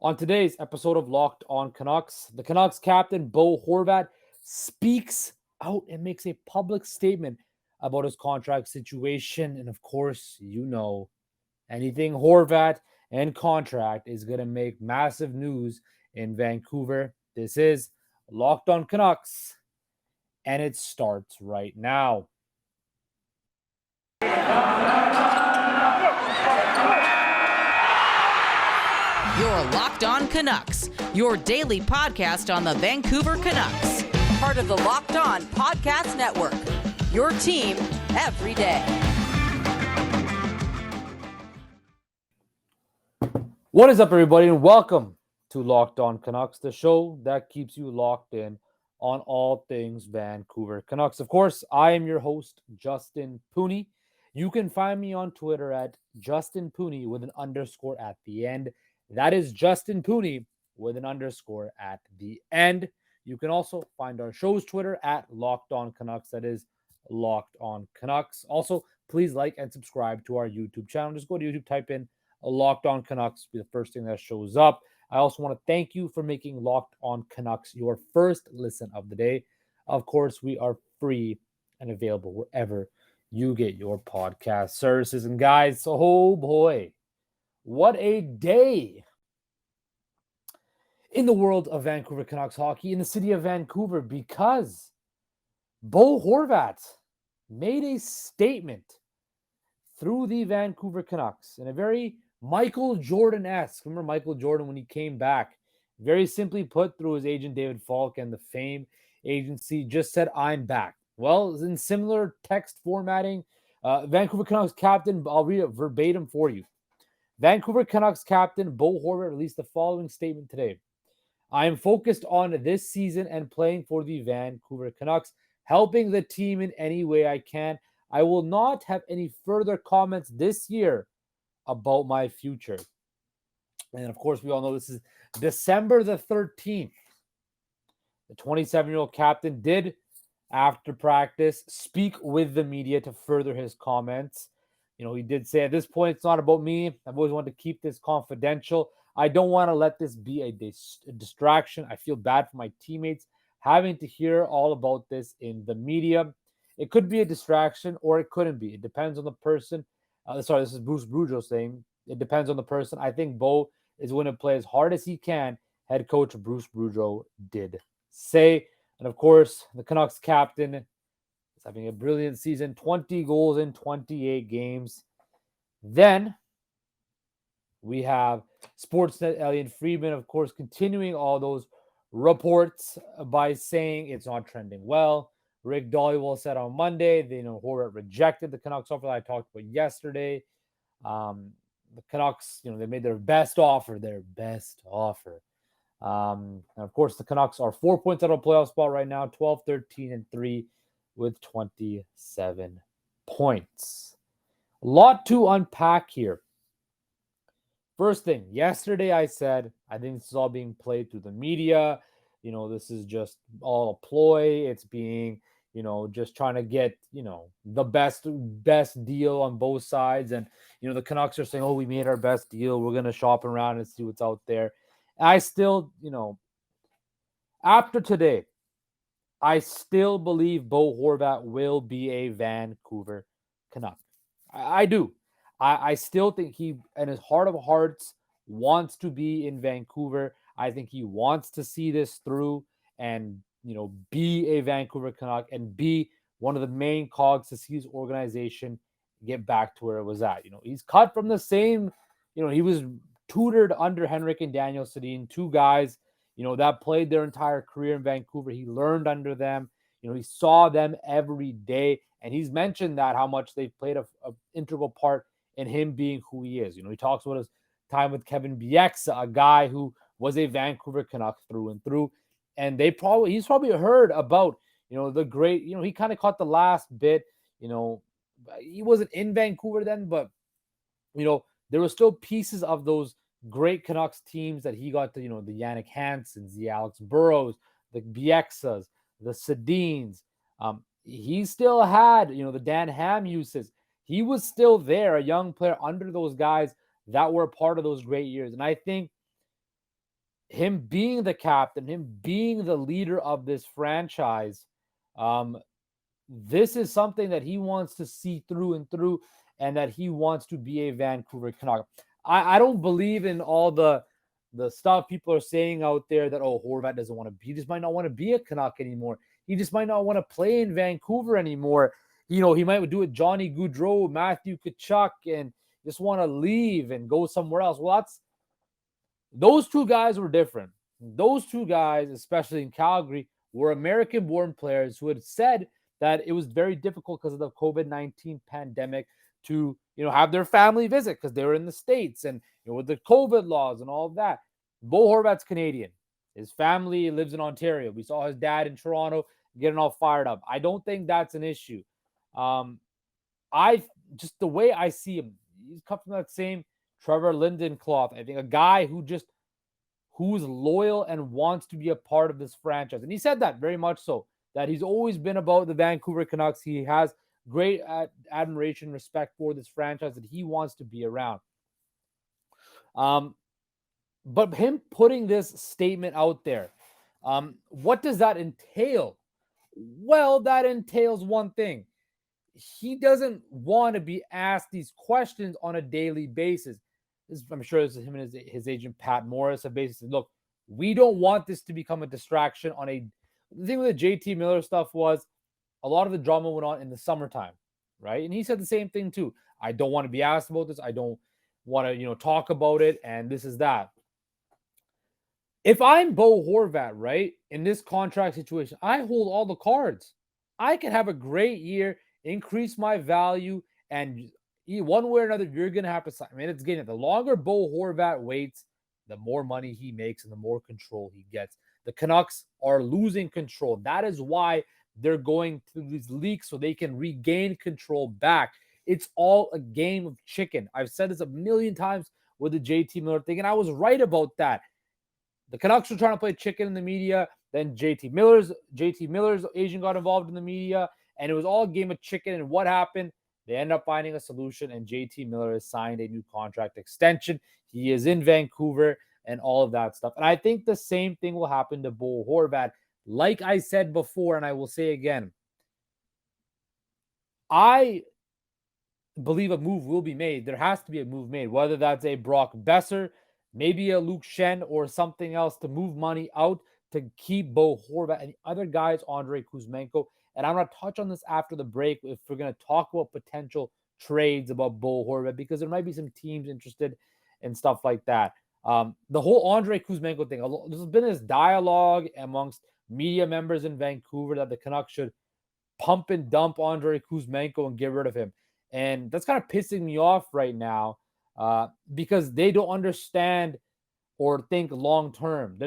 On today's episode of Locked On Canucks, the Canucks captain Bo Horvat speaks out and makes a public statement about his contract situation. And of course, anything Horvat and contract is going to make massive news in Vancouver. This is Locked On Canucks, and it starts right now. You're Locked On Canucks, your daily podcast on the Vancouver Canucks. Part of the Locked On Podcast Network, your team every day. What is up, everybody, and welcome to Locked On Canucks, the show that keeps you locked in on all things Vancouver Canucks. Of course, I am your host, Justin Pooney. You can find me on Twitter at Justin Pooney with an underscore at the end. That is Justin Pooney with an underscore at the end. You can also find our show's Twitter at Locked On Canucks. That is Locked On Canucks. Also, please like and subscribe to our YouTube channel. Just go to YouTube, type in Locked On Canucks, be the first thing that shows up. I also want to thank you for making Locked On Canucks your first listen of the day. Of course, we are free and available wherever you get your podcast services. And guys, oh boy, what a day in the world of Vancouver Canucks hockey, in the city of Vancouver, because Bo Horvat made a statement through the Vancouver Canucks in a very Michael Jordan-esque. Remember Michael Jordan when he came back? Very simply put, through his agent David Falk and the Fame agency, just said, "I'm back." Well, in similar text formatting, Vancouver Canucks captain, I'll read it verbatim for you. Vancouver Canucks captain Bo Horvat released the following statement today. "I am focused on this season and playing for the Vancouver Canucks, helping the team in any way I can. I will not have any further comments this year about my future." And of course, we all know this is December the 13th. The 27-year-old captain did, after practice, speak with the media to further his comments. He did say, "At this point, it's not about me. I've always wanted to keep this confidential. I don't want to let this be a distraction. I feel bad for my teammates having to hear all about this in the media. It could be a distraction or it couldn't be. It depends on the person." This is Bruce Boudreau saying, "It depends on the person. I think Bo is going to play as hard as he can," head coach Bruce Boudreau did say. And of course, the Canucks captain is having a brilliant season, 20 goals in 28 games. Then we have Sportsnet Elliot Friedman, of course, continuing all those reports by saying it's not trending well. Rick Dollywell said on Monday, Horvat rejected the Canucks offer that I talked about yesterday. The Canucks, they made their best offer. And of course, the Canucks are 4 points out of a playoff spot right now, 12, 13, and 3 with 27 points. A lot to unpack here. First thing, yesterday I said, I think this is all being played through the media. This is just all a ploy. It's being, just trying to get, the best deal on both sides. And, the Canucks are saying, "Oh, we made our best deal. We're going to shop around and see what's out there." I still, after today, I still believe Bo Horvat will be a Vancouver Canuck. I do. I still think he, in his heart of hearts, wants to be in Vancouver. I think he wants to see this through and, be a Vancouver Canuck and be one of the main cogs to see his organization get back to where it was at. He's cut from the same, he was tutored under Henrik and Daniel Sedin, two guys, that played their entire career in Vancouver. He learned under them. He saw them every day. And he's mentioned that how much they've played a integral part in him being who he is. He talks about his time with Kevin Bieksa, a guy who was a Vancouver Canuck through and through. And he's probably heard about, the great, he kind of caught the last bit, he wasn't in Vancouver then, but, there were still pieces of those great Canucks teams that he got to, the Yannick Hansons, the Alex Burrows, the Bieksas, the Sedins. He still had, the Dan Hamhuses. He was still there, a young player under those guys that were a part of those great years. And I think him being the captain, him being the leader of this franchise, this is something that he wants to see through and through, and that he wants to be a Vancouver Canuck. I don't believe in all the stuff people are saying out there that, oh, Horvat doesn't want to be, he just might not want to be a Canuck anymore. He just might not want to play in Vancouver anymore. You know, he might do it Johnny Gaudreau, Matthew Tkachuk, and just want to leave and go somewhere else. Well, those two guys were different. Those two guys, especially in Calgary, were American-born players who had said that it was very difficult because of the COVID-19 pandemic to, have their family visit because they were in the States and with the COVID laws and all of that. Bo Horvat's Canadian. His family lives in Ontario. We saw his dad in Toronto getting all fired up. I don't think that's an issue. Just the way I see him, he's come from that same Trevor Linden cloth. I think a guy who's loyal and wants to be a part of this franchise. And he said that very much so, that he's always been about the Vancouver Canucks. He has great admiration, respect for this franchise that he wants to be around. But him putting this statement out there, what does that entail? Well, that entails one thing. He doesn't want to be asked these questions on a daily basis. I'm sure this is him and his agent, Pat Morris, have basically said, look, we don't want this to become a distraction the thing with the JT Miller stuff was a lot of the drama went on in the summertime, right? And he said the same thing too. I don't want to be asked about this. I don't want to, talk about it. And this is that. If I'm Bo Horvat, right, in this contract situation, I hold all the cards. I can have a great year, increase my value, and one way or another, you're going to have to sign. I mean, it's getting the longer Bo Horvat waits, the more money he makes and the more control he gets. The Canucks are losing control. That is why they're going through these leaks so they can regain control back. It's all a game of chicken. I've said this a million times with the JT Miller thing, and I was right about that. The Canucks were trying to play chicken in the media. Then JT Miller's agent got involved in the media, and it was all a game of chicken. And what happened? They end up finding a solution, and JT Miller has signed a new contract extension. He is in Vancouver and all of that stuff. And I think the same thing will happen to Bo Horvat. Like I said before, and I will say again, I believe a move will be made. There has to be a move made, whether that's a Brock Besser, maybe a Luke Shen, or something else to move money out to keep Bo Horvat and the other guys, Andrey Kuzmenko. And I'm going to touch on this after the break if we're going to talk about potential trades about Bo Horvat, because there might be some teams interested in stuff like that. The whole Andrey Kuzmenko thing, there's been this dialogue amongst media members in Vancouver that the Canucks should pump and dump Andrey Kuzmenko and get rid of him. And that's kind of pissing me off right now because they don't understand or think long-term.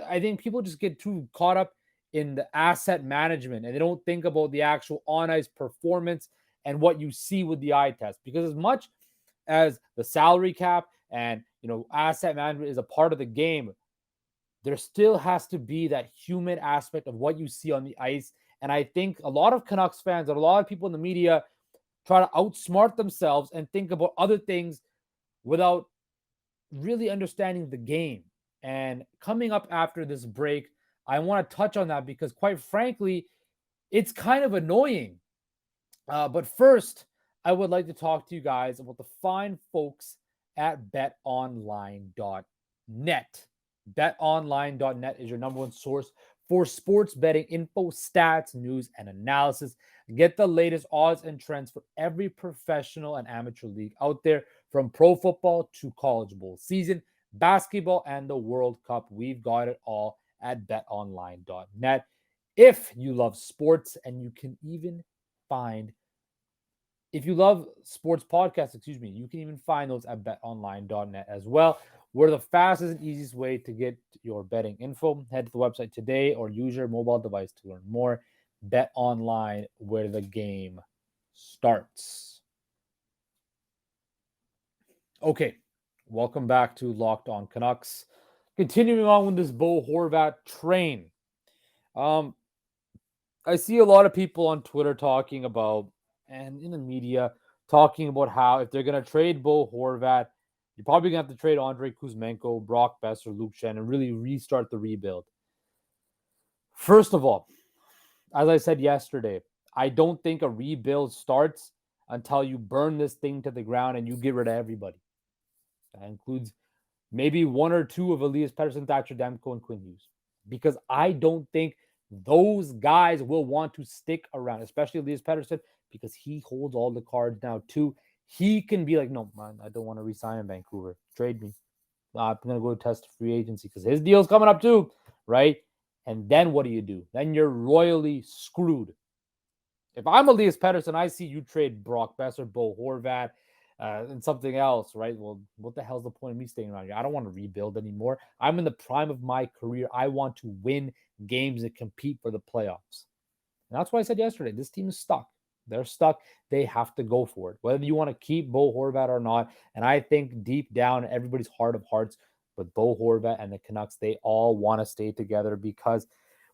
I think people just get too caught up in the asset management and they don't think about the actual on-ice performance and what you see with the eye test. Because as much as the salary cap and, asset management is a part of the game, there still has to be that human aspect of what you see on the ice. And I think a lot of Canucks fans and a lot of people in the media try to outsmart themselves and think about other things without really understanding the game. And coming up after this break, I want to touch on that because, quite frankly, it's kind of annoying. But first, I would like to talk to you guys about the fine folks at betonline.net. BetOnline.net is your number one source for sports betting info, stats, news, and analysis. Get the latest odds and trends for every professional and amateur league out there, from pro football to college bowl season, basketball, and the World Cup. We've got it all at betonline.net. If you love sports, and you can even find, if you love sports podcasts, you can even find those at betonline.net as well. We're the fastest and easiest way to get your betting info. Head to the website today or use your mobile device to learn more. Bet Online, where the game starts. Okay, welcome back to Locked On Canucks. Continuing on with this Bo Horvat train. I see a lot of people on Twitter talking about, and in the media, talking about how if they're going to trade Bo Horvat, You're probably going to have to trade Andrey Kuzmenko, Brock Besser, Luke Shen, and really restart the rebuild. First of all, as I said yesterday, I don't think a rebuild starts until you burn this thing to the ground and you get rid of everybody. That includes maybe one or two of Elias Pettersson, Thatcher Demko, and Quinn Hughes. Because I don't think those guys will want to stick around, especially Elias Pettersson, because he holds all the cards now too. He can be like, no, man, I don't want to resign in Vancouver. Trade me. I'm going to go test free agency because his deal's coming up too, right? And then what do? Then you're royally screwed. If I'm Elias Pettersson, I see you trade Brock Besser, Bo Horvat, and something else, right? Well, what the hell's the point of me staying around here? I don't want to rebuild anymore. I'm in the prime of my career. I want to win games and compete for the playoffs. And that's why I said yesterday, this team is stuck. They're stuck. They have to go for it, whether you want to keep Bo Horvat or not. And I think deep down, everybody's heart of hearts with Bo Horvat and the Canucks, they all want to stay together because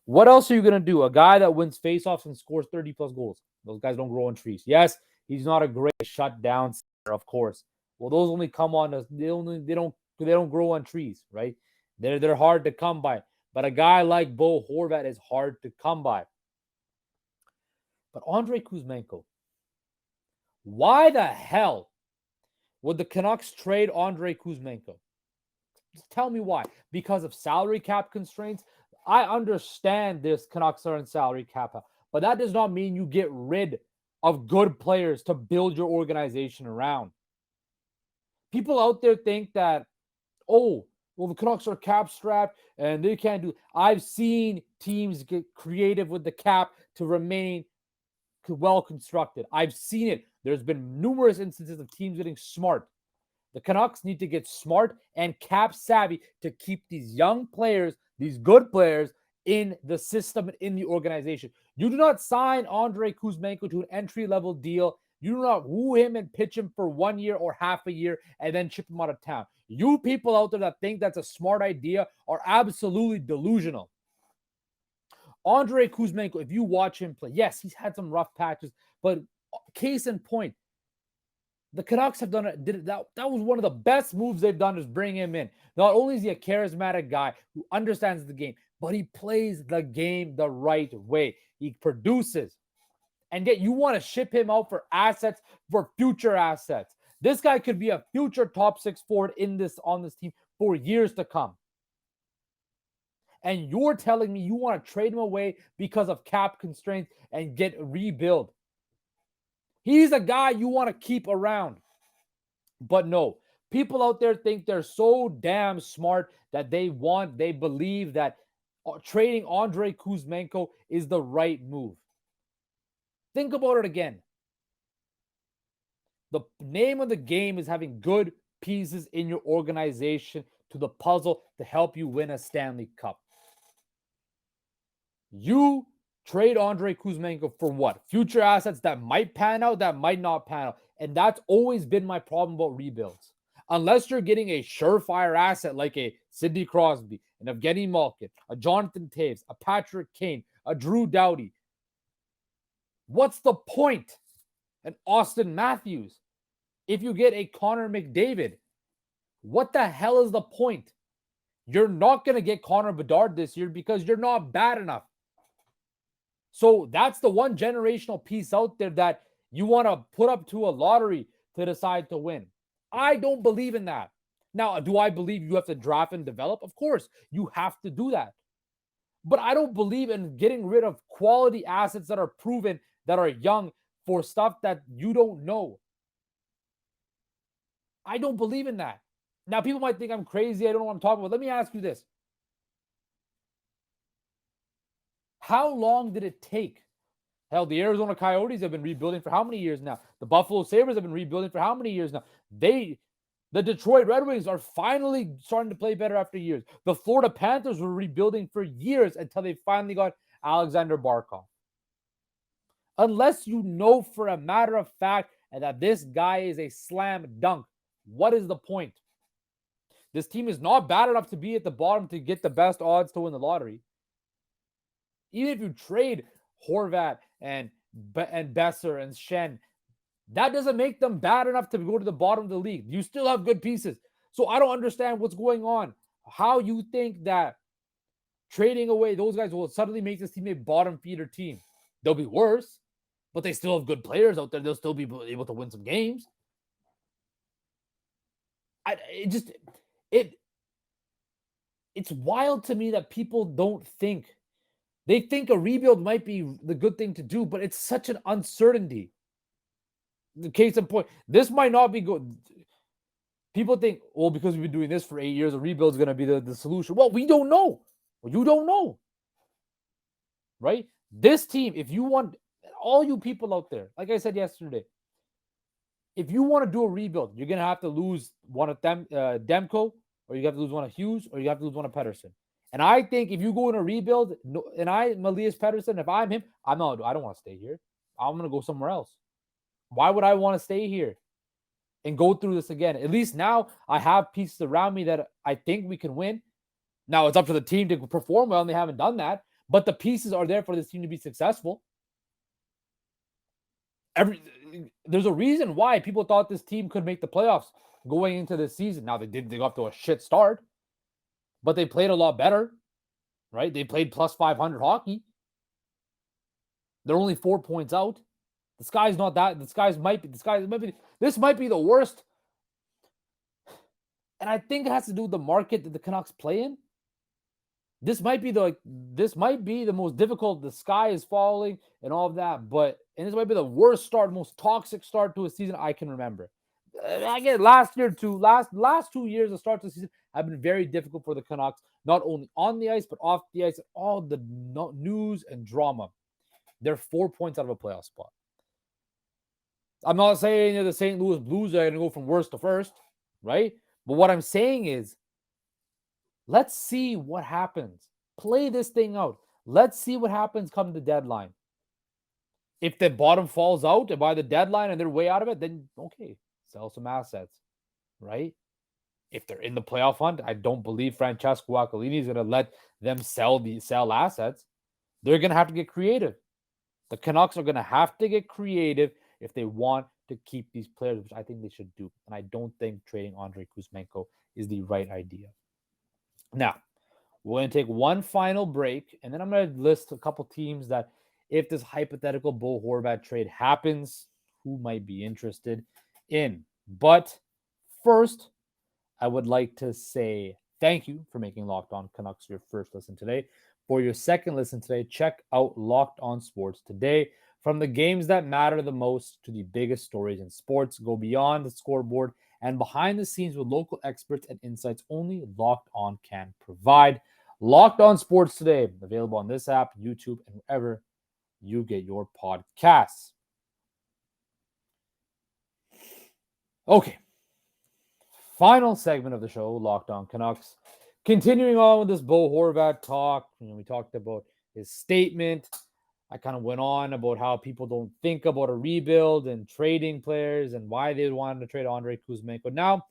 what else are you going to do? A guy that wins faceoffs and scores 30-plus goals. Those guys don't grow on trees. Yes, he's not a great shutdown center, of course. Well, those only come on us. They don't grow on trees, right? They're hard to come by. But a guy like Bo Horvat is hard to come by. But Andrey Kuzmenko, why the hell would the Canucks trade Andrey Kuzmenko? Tell me why. Because of salary cap constraints? I understand this Canucks are in salary cap, but that does not mean you get rid of good players to build your organization around. People out there think that, oh, well, the Canucks are cap strapped and they can't do. I've seen teams get creative with the cap to remain well constructed. I've seen it. There's been numerous instances of teams getting smart. The Canucks need to get smart and cap savvy to keep these young players, these good players in the system and in the organization. You do not sign Andrey Kuzmenko to an entry-level deal. You do not woo him and pitch him for 1 year or half a year and then ship him out of town. You people out there that think that's a smart idea are absolutely delusional. Andrey Kuzmenko, if you watch him play, yes, he's had some rough patches, but case in point, the Canucks have done it. That was one of the best moves they've done is bring him in. Not only is he a charismatic guy who understands the game, but he plays the game the right way. He produces. And yet you want to ship him out for assets, for future assets. This guy could be a future top six forward on this team for years to come. And you're telling me you want to trade him away because of cap constraints and get rebuild. He's a guy you want to keep around. But no, people out there think they're so damn smart that they believe that trading Andrey Kuzmenko is the right move. Think about it again. The name of the game is having good pieces in your organization to the puzzle to help you win a Stanley Cup. You trade Andrey Kuzmenko for what? Future assets that might pan out, that might not pan out. And that's always been my problem about rebuilds. Unless you're getting a surefire asset like a Sidney Crosby, an Evgeny Malkin, a Jonathan Toews, a Patrick Kane, a Drew Doughty. What's the point? An Austin Matthews. If you get a Connor McDavid, what the hell is the point? You're not going to get Connor Bedard this year because you're not bad enough. So that's the one generational piece out there that you want to put up to a lottery to decide to win. I don't believe in that. Now, do I believe you have to draft and develop? Of course, you have to do that. But I don't believe in getting rid of quality assets that are proven, that are young, for stuff that you don't know. I don't believe in that. Now, people might think I'm crazy. I don't know what I'm talking about. Let me ask you this. How long did it take? Hell, the Arizona Coyotes have been rebuilding for how many years now? The Buffalo Sabres have been rebuilding for how many years now? The Detroit Red Wings are finally starting to play better after years. The Florida Panthers were rebuilding for years until they finally got Alexander Barkov. Unless you know for a matter of fact that this guy is a slam dunk, what is the point? This team is not bad enough to be at the bottom to get the best odds to win the lottery. Even if you trade Horvat and Besser and Shen, that doesn't make them bad enough to go to the bottom of the league. You still have good pieces. So I don't understand what's going on. How you think that trading away those guys will suddenly make this team a bottom feeder team? They'll be worse, but they still have good players out there. They'll still be able to win some games. It's wild to me that people don't think. They think a rebuild might be the good thing to do, but it's such an uncertainty. The case in point, this might not be good. People think, well, because we've been doing this for 8 years, a rebuild is going to be the solution. Well, we don't know. Well, you don't know. Right? This team, if you want, all you people out there, like I said yesterday, if you want to do a rebuild, you're going to have to lose one of them, Demko, or you have to lose one of Hughes, or you have to lose one of Pedersen. And I think if you go in a rebuild, and Elias Pettersson, if I'm him, I don't want to stay here. I'm going to go somewhere else. Why would I want to stay here and go through this again? At least now I have pieces around me that I think we can win. Now it's up to the team to perform well, and they haven't done that. But the pieces are there for this team to be successful. There's a reason why people thought this team could make the playoffs going into this season. Now they got off to a shit start, but they played a lot better, right? They played plus 500 hockey. They're only 4 points out. The sky's not that. This might be the worst. And I think it has to do with the market that the Canucks play in. This might be the most difficult. The sky is falling and all of that, and this might be the worst start, most toxic start to a season I can remember. Again, last 2 years, the start to the season have been very difficult for the Canucks, not only on the ice, but off the ice, all the news and drama. They're 4 points out of a playoff spot. I'm not saying the St. Louis Blues are going to go from worst to first, right? But what I'm saying is, let's see what happens. Play this thing out. Let's see what happens come the deadline. If the bottom falls out by the deadline and they're way out of it, then okay, sell some assets, right? If they're in the playoff hunt, I don't believe Francesco Aquilini is going to let them sell assets. They're going to have to get creative. The Canucks are going to have to get creative if they want to keep these players, which I think they should do. And I don't think trading Andrey Kuzmenko is the right idea. Now, we're going to take one final break, and then I'm going to list a couple teams that, if this hypothetical Bo Horvat trade happens, who might be interested in. But first, I would like to say thank you for making Locked On Canucks your first listen today. For your second listen today, check out Locked On Sports Today. From the games that matter the most to the biggest stories in sports, go beyond the scoreboard and behind the scenes with local experts and insights only Locked On can provide. Locked On Sports Today, available on this app, YouTube, and wherever you get your podcasts. Okay. Final segment of the show, Locked On Canucks. Continuing on with this Bo Horvat talk, we talked about his statement. I kind of went on about how people don't think about a rebuild and trading players and why they wanted to trade Andrey Kuzmenko. Now,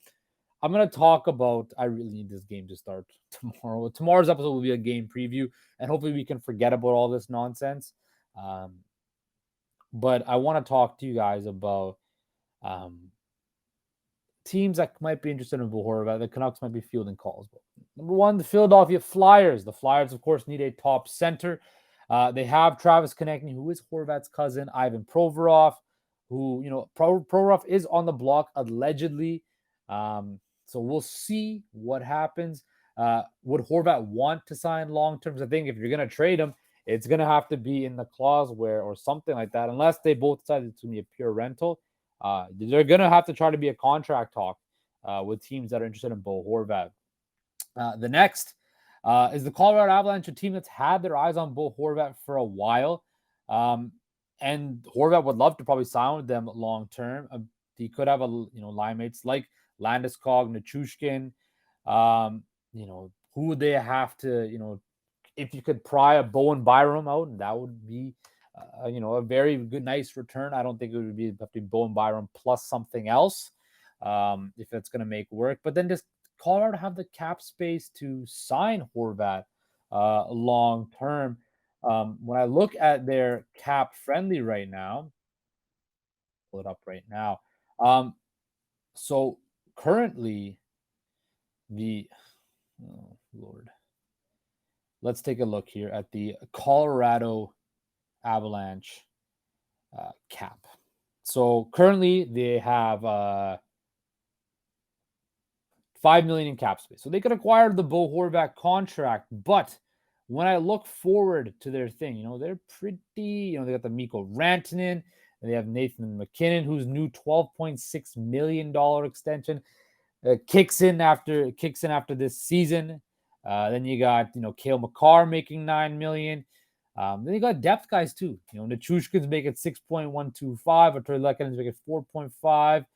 I'm going to talk about, I really need this game to start tomorrow. Tomorrow's episode will be a game preview, and hopefully we can forget about all this nonsense. But I want to talk to you guys about teams that might be interested in Bo Horvat. The Canucks might be fielding calls. Number one, the Philadelphia Flyers. The Flyers, of course, need a top center. They have Travis Konechny, who is Horvat's cousin, Ivan Provorov, who, Provorov is on the block, allegedly. So we'll see what happens. Would Horvat want to sign long-term? Because I think if you're going to trade him, it's going to have to be in the clause or something like that, unless they both decide it's going to be a pure rental. They're going to have to try to be a contract talk with teams that are interested in Bo Horvat. The next is the Colorado Avalanche, a team that's had their eyes on Bo Horvat for a while. And Horvat would love to probably sign with them long-term. He could have line mates like Landeskog, Nichushkin. Who would they have to, if you could pry a Bowen Byram out, that would be, a very good, nice return. I don't think it would have to be Bowen Byram plus something else if that's going to make work. But then just Colorado have the cap space to sign Horvat long term. When I look at their cap friendly right now, pull it up right now. So currently, the oh Lord. Let's take a look here at the Colorado Avalanche cap. So currently they have $5 million in cap space. So they could acquire the Bo Horvat contract, but when I look forward to their thing, they're pretty, they got the Mikko Rantanen, and they have Nathan McKinnon, whose new $12.6 million extension kicks in after this season. Then you got Cale Makar making $9 million. Then you got depth guys too. Nichushkin's making 6.125, or Troy Lekkonen's making 4.5.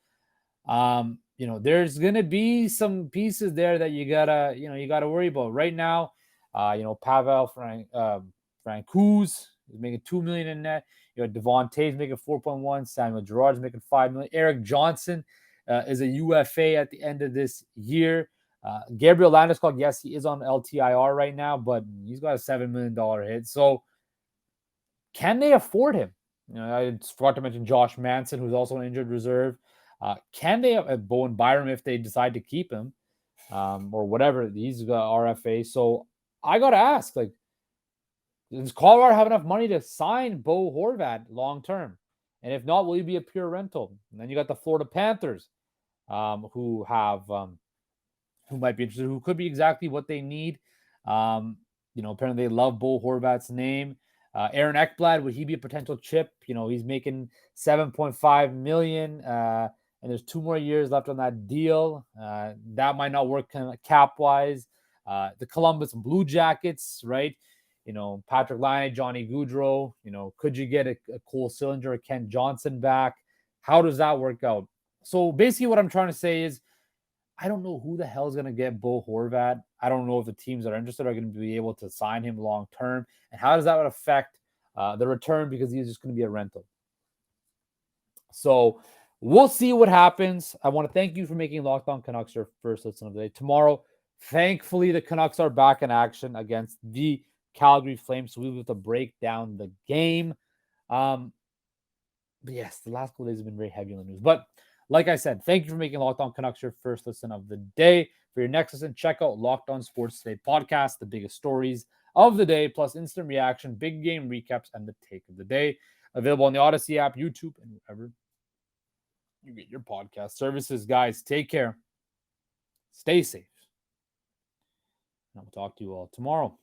There's gonna be some pieces there that you gotta worry about right now. Pavel Francouz is making $2 million in net. Devon Taves making 4.1. Samuel Girard's making $5 million. Eric Johnson is a UFA at the end of this year. Gabriel Landeskog, yes, he is on LTIR right now, but he's got a $7 million hit. So can they afford him? I forgot to mention Josh Manson, who's also an injured reserve. Can they have Bowen Byram if they decide to keep him, or whatever? He's RFA. So I got to ask, does Colorado have enough money to sign Bo Horvat long term? And if not, will he be a pure rental? And then you got the Florida Panthers, who might be interested, who could be exactly what they need. Apparently they love Bo Horvat's name. Aaron Ekblad, would he be a potential chip? He's making $7.5 million, and there's 2 more years left on that deal. That might not work kind of cap-wise. The Columbus Blue Jackets, right? Patrick Laine, Johnny Gaudreau. Could you get a Cole Sillinger or Kent Johnson back? How does that work out? So basically what I'm trying to say is, I don't know who the hell is going to get Bo Horvat. I don't know if the teams that are interested are going to be able to sign him long term. And how does that affect the return, because he's just going to be a rental. So we'll see what happens. I want to thank you for making Locked On Canucks your first listen of the day. Tomorrow, thankfully, the Canucks are back in action against the Calgary Flames. So we'll be able to break down the game. But yes, the last couple days have been very heavy on the news. But like I said, thank you for making Locked On Canucks your first listen of the day. For your next listen, check out Locked On Sports Today podcast, the biggest stories of the day, plus instant reaction, big game recaps, and the take of the day. Available on the Odyssey app, YouTube, and wherever you get your podcast services. Guys, take care. Stay safe. And I'll talk to you all tomorrow.